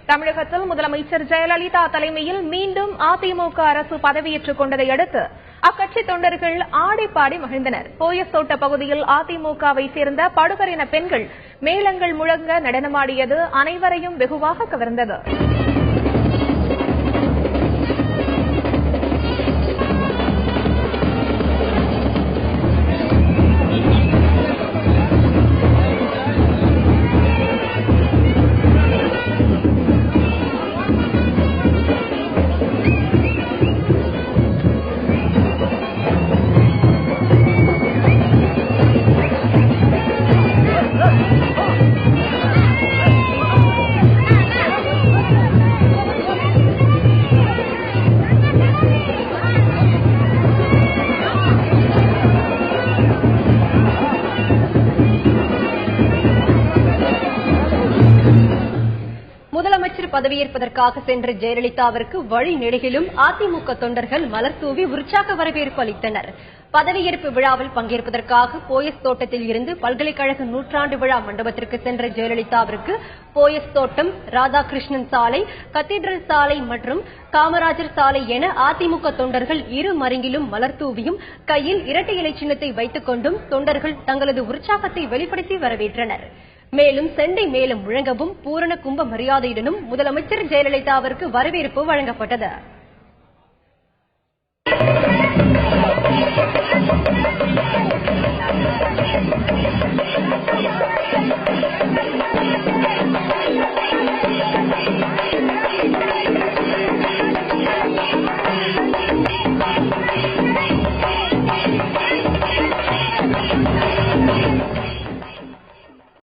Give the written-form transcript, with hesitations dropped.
தமிழகத்தில் முதலமைச்சர் ஜெயலலிதா தலைமையில் மீண்டும் அதிமுக அரசு பதவியேற்றுக் கொண்டதை அடுத்து அக்கட்சி தொண்டர்கள் ஆடிப்பாடி மகிழ்ந்தனர். போயஸ் தோட்ட பகுதியில் அதிமுகவை சேர்ந்த படுகரின பெண்கள் மேளங்கள் முழங்க நடனமாடியது அனைவரையும் வெகுவாக கவர்ந்தது. முதலமைச்சர் பதவியேற்பதற்காக சென்ற ஜெயலலிதாவிற்கு வழி நெடுகிலும் அதிமுக தொண்டர்கள் மலர் தூவி உற்சாக வரவேற்பு அளித்தனர். பதவியேற்பு விழாவில் பங்கேற்பதற்காக போயஸ் தோட்டத்தில் இருந்து பல்கலைக்கழக நூற்றாண்டு விழா மண்டபத்திற்கு சென்ற ஜெயலலிதாவிற்கு போயஸ் தோட்டம், ராதாகிருஷ்ணன் சாலை, கத்தீட்ரல் சாலை மற்றும் காமராஜர் சாலை என அதிமுக தொண்டர்கள் இரு மருங்கிலும் மலர் தூவியும் கையில் இரட்டை இலை சின்னத்தை வைத்துக் கொண்டும் தொண்டர்கள் தங்களது உற்சாகத்தை வெளிப்படுத்தி வரவேற்றனர். மேலும் செண்டை மேளம் முழங்கவும் பூரண கும்ப மரியாதையுடனும் முதலமைச்சர் ஜெயலலிதாவிற்கு வரவேற்பு வழங்கப்பட்டது.